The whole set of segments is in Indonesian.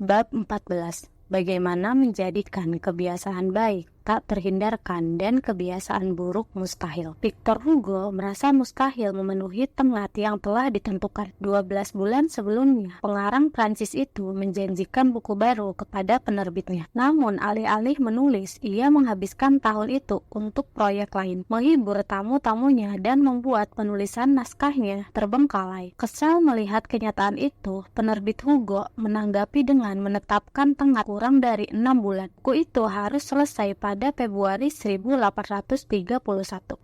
Bab 14. Bagaimana menjadikan kebiasaan baik tak terhindarkan dan kebiasaan buruk mustahil. Victor Hugo merasa mustahil memenuhi tenggat yang telah ditentukan. 12 bulan sebelumnya, pengarang Prancis itu menjanjikan buku baru kepada penerbitnya. Namun alih-alih menulis, ia menghabiskan tahun itu untuk proyek lain, menghibur tamu-tamunya dan membuat penulisan naskahnya terbengkalai. Kesal melihat kenyataan itu, penerbit Hugo menanggapi dengan menetapkan tenggat kurang dari 6 bulan. Buku itu harus selesai pada Februari 1831.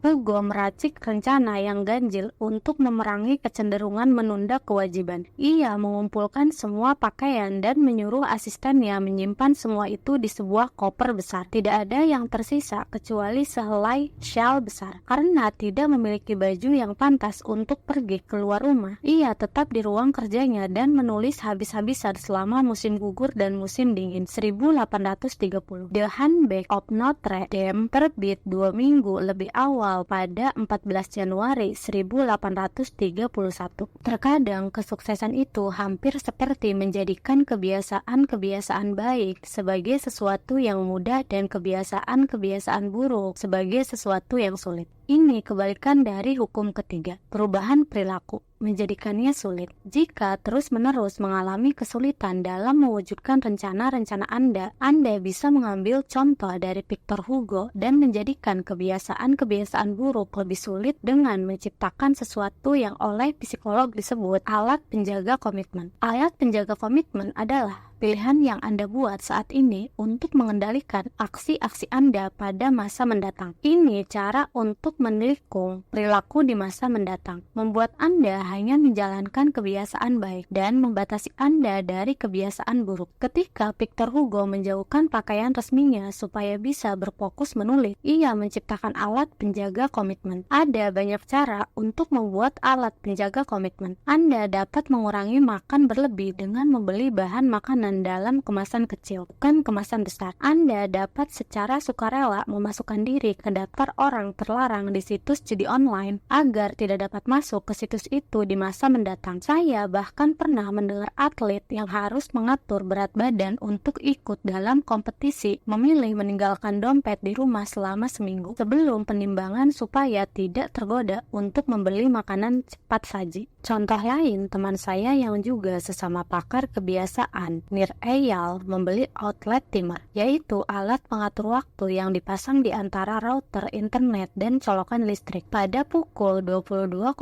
Hugo meracik rencana yang ganjil untuk memerangi kecenderungan menunda kewajiban. Ia mengumpulkan semua pakaian dan menyuruh asistennya menyimpan semua itu di sebuah koper besar. Tidak ada yang tersisa kecuali sehelai syal besar. Karena tidak memiliki baju yang pantas untuk pergi keluar rumah, ia tetap di ruang kerjanya dan menulis habis-habisan selama musim gugur dan musim dingin. 1830. The Handbook of Notre Dame terbit 2 minggu lebih awal pada 14 Januari 1831. Terkadang kesuksesan itu hampir seperti menjadikan kebiasaan-kebiasaan baik sebagai sesuatu yang mudah dan kebiasaan-kebiasaan buruk sebagai sesuatu yang sulit. Ini kebalikan dari hukum ketiga, perubahan perilaku, menjadikannya sulit. Jika terus-menerus mengalami kesulitan dalam mewujudkan rencana-rencana Anda bisa mengambil contoh dari Victor Hugo dan menjadikan kebiasaan-kebiasaan buruk lebih sulit dengan menciptakan sesuatu yang oleh psikolog disebut alat penjaga komitmen. Alat penjaga komitmen adalah pilihan yang Anda buat saat ini untuk mengendalikan aksi-aksi Anda pada masa mendatang. Ini cara untuk menikung perilaku di masa mendatang. Membuat Anda hanya menjalankan kebiasaan baik dan membatasi Anda dari kebiasaan buruk. Ketika Victor Hugo menjauhkan pakaian resminya supaya bisa berfokus menulis, ia menciptakan alat penjaga komitmen. Ada banyak cara untuk membuat alat penjaga komitmen. Anda dapat mengurangi makan berlebih dengan membeli bahan makanan dalam kemasan kecil, bukan kemasan besar. Anda dapat secara sukarela memasukkan diri ke daftar orang terlarang di situs judi online agar tidak dapat masuk ke situs itu di masa mendatang. Saya bahkan pernah mendengar atlet yang harus mengatur berat badan untuk ikut dalam kompetisi memilih meninggalkan dompet di rumah selama seminggu sebelum penimbangan supaya tidak tergoda untuk membeli makanan cepat saji. Contoh lain, teman saya yang juga sesama pakar kebiasaan, Nir Eyal, membeli outlet timer, yaitu alat pengatur waktu yang dipasang di antara router internet dan colokan listrik. Pada pukul 22.00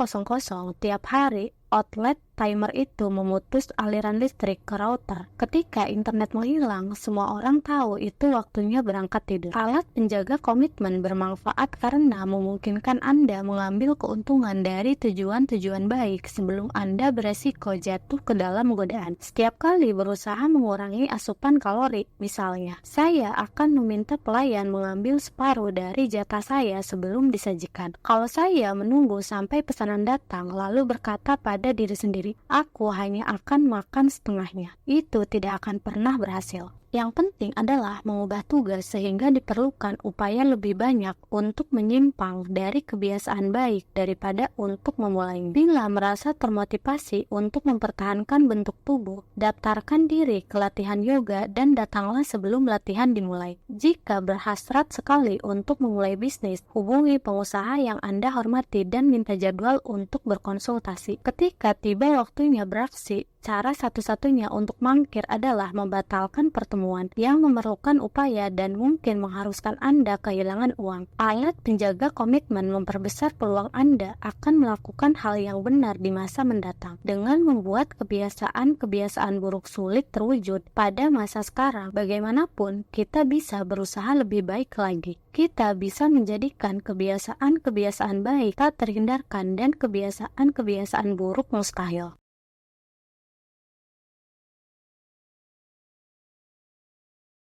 tiap hari, outlet timer itu memutus aliran listrik ke router. Ketika internet menghilang, semua orang tahu itu waktunya berangkat tidur. Alat penjaga komitmen bermanfaat karena memungkinkan Anda mengambil keuntungan dari tujuan-tujuan baik sebelum Anda beresiko jatuh ke dalam godaan. Setiap kali berusaha mengurangi asupan kalori, misalnya, saya akan meminta pelayan mengambil separuh dari jatah saya sebelum disajikan. Kalau saya menunggu sampai pesanan datang lalu berkata pada diri sendiri, aku hanya akan makan setengahnya, itu tidak akan pernah berhasil. Yang penting adalah mengubah tugas sehingga diperlukan upaya lebih banyak untuk menyimpang dari kebiasaan baik daripada untuk memulainya. Bila merasa termotivasi untuk mempertahankan bentuk tubuh, daftarkan diri ke latihan yoga dan datanglah sebelum latihan dimulai. Jika berhasrat sekali untuk memulai bisnis, hubungi pengusaha yang Anda hormati dan minta jadwal untuk berkonsultasi. Ketika tiba waktunya beraksi, cara satu-satunya untuk mangkir adalah membatalkan pertemuan yang memerlukan upaya dan mungkin mengharuskan Anda kehilangan uang. Alat penjaga komitmen memperbesar peluang Anda akan melakukan hal yang benar di masa mendatang. Dengan membuat kebiasaan-kebiasaan buruk sulit terwujud pada masa sekarang, bagaimanapun kita bisa berusaha lebih baik lagi. Kita bisa menjadikan kebiasaan-kebiasaan baik tak terhindarkan dan kebiasaan-kebiasaan buruk mustahil.